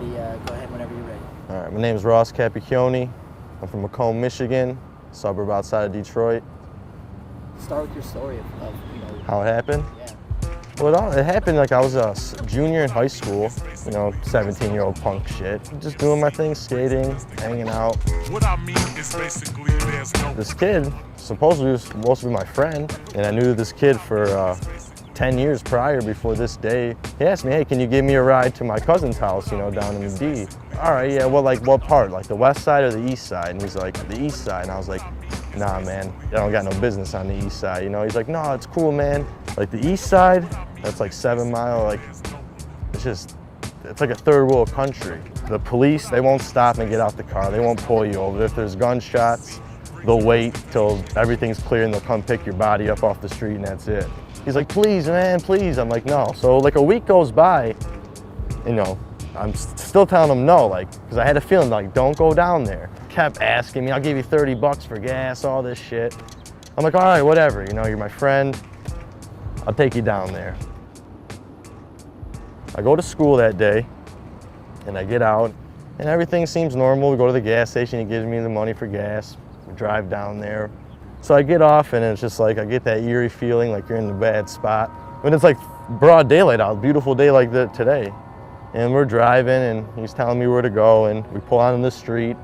Alrighty, go ahead whenever you're ready. All right, my name is Ross Capicchioni. I'm from Macomb, Michigan, suburb outside of Detroit. Start with your story of How it happened? Yeah. Well, it happened like I was a junior in high school, 17-year-old punk shit. Just doing my thing, skating, hanging out. What I mean is basically there's no... This kid supposedly was supposed to be my friend, and I knew this kid for 10 years prior before this day. He asked me, hey, can you give me a ride to my cousin's house, down in the D? All right, yeah, well, like what part? Like the west side or the east side? And he's like, the east side. And I was like, nah, man, I don't got no business on the east side, He's like, no, it's cool, man. Like the east side, that's like 7 Mile, like, it's like a third world country. The police, they won't stop and get out the car. They won't pull you over. If there's gunshots, they'll wait till everything's clear and they'll come pick your body up off the street and that's it. He's like, please, man, please. I'm like, no. So like a week goes by, I'm still telling him no, because I had a feeling like, don't go down there. Kept asking me, I'll give you $30 for gas, all this shit. I'm like, all right, whatever, you're my friend. I'll take you down there. I go to school that day and I get out and everything seems normal. We go to the gas station, he gives me the money for gas. We drive down there. So I get off and it's just like, I get that eerie feeling like you're in a bad spot. But it's like broad daylight out, beautiful day like today. And we're driving and he's telling me where to go and we pull onto the street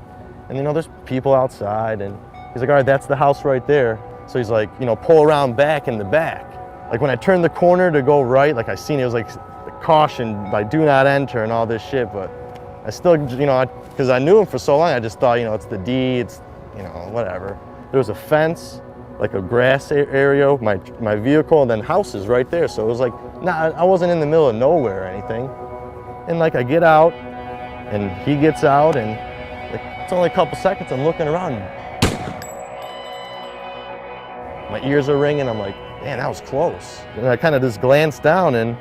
and there's people outside and he's like, all right, that's the house right there. So he's like, pull around back in the back. Like when I turned the corner to go right, like I seen it was like caution, like do not enter and all this shit, but I still, because I knew him for so long, I just thought, it's the D, it's, whatever. There was a fence, like a grass area, my vehicle, and then houses right there. So it was like, I wasn't in the middle of nowhere or anything. And like I get out, and he gets out, and it's only a couple seconds, I'm looking around. My ears are ringing, I'm like, man, that was close. And I kind of just glanced down, and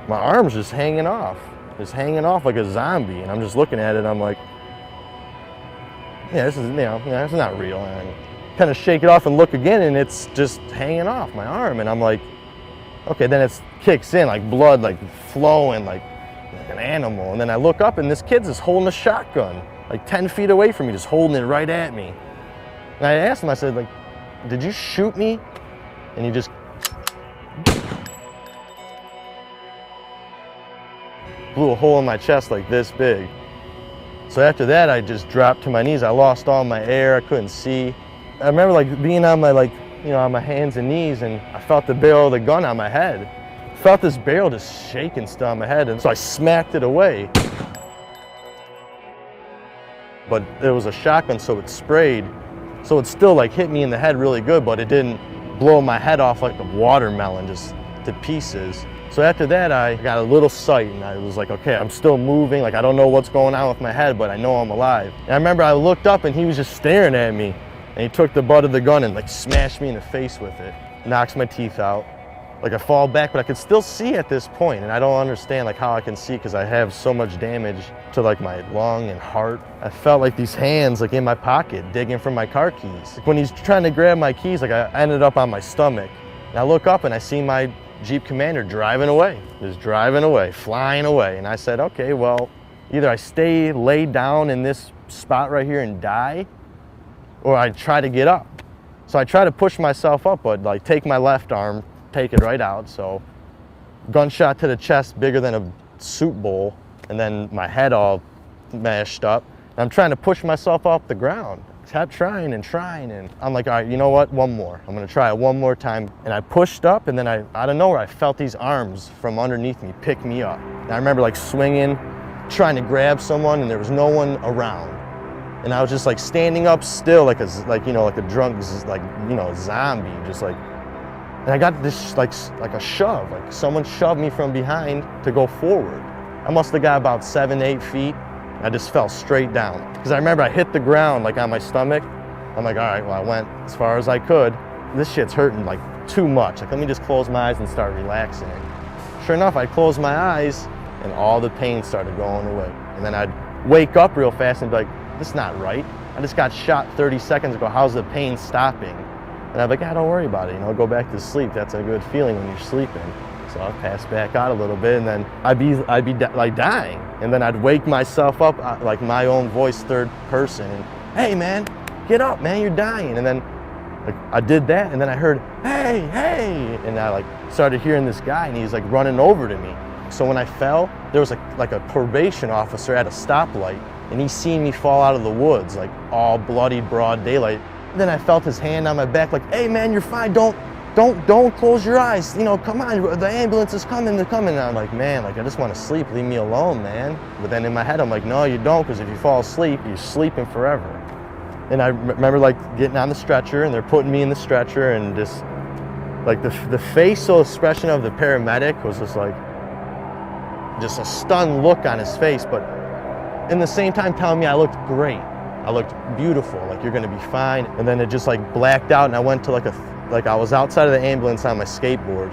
my arm's just hanging off like a zombie. And I'm just looking at it, I'm like, yeah, this is, it's not real. And I kind of shake it off and look again, and it's just hanging off my arm. And I'm like, okay, then it kicks in, like blood, like flowing, like an animal. And then I look up, and this kid's just holding a shotgun, like 10 feet away from me, just holding it right at me. And I asked him, I said, like, did you shoot me? And he just blew a hole in my chest like this big. So after that, I just dropped to my knees. I lost all my air, I couldn't see. I remember like being on my on my hands and knees, and I felt the barrel of the gun on my head. I felt this barrel just shaking still on my head, and so I smacked it away. But it was a shotgun, so it sprayed. So it still like hit me in the head really good, but it didn't blow my head off like a watermelon just to pieces. So after that, I got a little sight and I was like, okay, I'm still moving. Like, I don't know what's going on with my head, but I know I'm alive. And I remember I looked up and he was just staring at me, and he took the butt of the gun and like smashed me in the face with it. Knocks my teeth out. Like I fall back, but I could still see at this point, and I don't understand like how I can see because I have so much damage to like my lung and heart. I felt like these hands like in my pocket digging for my car keys. When he's trying to grab my keys, like I ended up on my stomach. And I look up and I see my Jeep Commander driving away, just driving away, flying away. And I said, okay, well, either I stay laid down in this spot right here and die, or I try to get up. So I try to push myself up, but like take my left arm, take it right out. So gunshot to the chest bigger than a soup bowl, and then my head all mashed up. And I'm trying to push myself off the ground. Kept trying, and I'm like, all right, you know what, one more. I'm gonna try it one more time. And I pushed up, and then out of nowhere, I felt these arms from underneath me pick me up. And I remember like swinging, trying to grab someone, and there was no one around. And I was just like standing up still, like a drunk, zombie, just like. And I got this like a shove, like someone shoved me from behind to go forward. I must have got about 7-8 feet. I just fell straight down. Because I remember I hit the ground like on my stomach. I'm like, all right, well, I went as far as I could. This shit's hurting like too much. Like, let me just close my eyes and start relaxing it. Sure enough, I closed my eyes and all the pain started going away. And then I'd wake up real fast and be like, this is not right. I just got shot 30 seconds ago. How's the pain stopping? And I'd be like, don't worry about it. Go back to sleep. That's a good feeling when you're sleeping. So I'd pass back out a little bit, and then I'd be like dying. And then I'd wake myself up, like my own voice, third person, and hey man, get up man, you're dying. And then like I did that, and then I heard, hey, hey, and I like started hearing this guy, and he's like running over to me. So when I fell, there was like a probation officer at a stoplight, and he seen me fall out of the woods, like all bloody broad daylight. Then I felt his hand on my back, like, hey man, you're fine, don't close your eyes, you know, come on, the ambulance is coming, they're coming. And I'm like, man, like I just want to sleep, leave me alone, man. But then in my head, I'm like, no, you don't, because if you fall asleep, you're sleeping forever. And I remember like getting on the stretcher, and they're putting me in the stretcher, and just like the facial expression of the paramedic was just like, just a stunned look on his face, but in the same time telling me I looked great. I looked beautiful, like you're gonna be fine. And then it just like blacked out, and I went to like I was outside of the ambulance on my skateboard,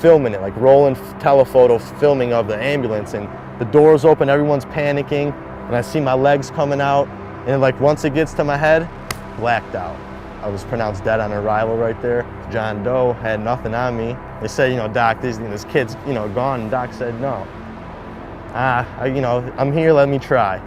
filming it, like rolling telephoto filming of the ambulance, and the doors open, everyone's panicking, and I see my legs coming out, and like once it gets to my head, blacked out. I was pronounced dead on arrival right there. John Doe had nothing on me. They said, you know, doc, this kid's, you know, gone, and doc said no. You know, I'm here, let me try.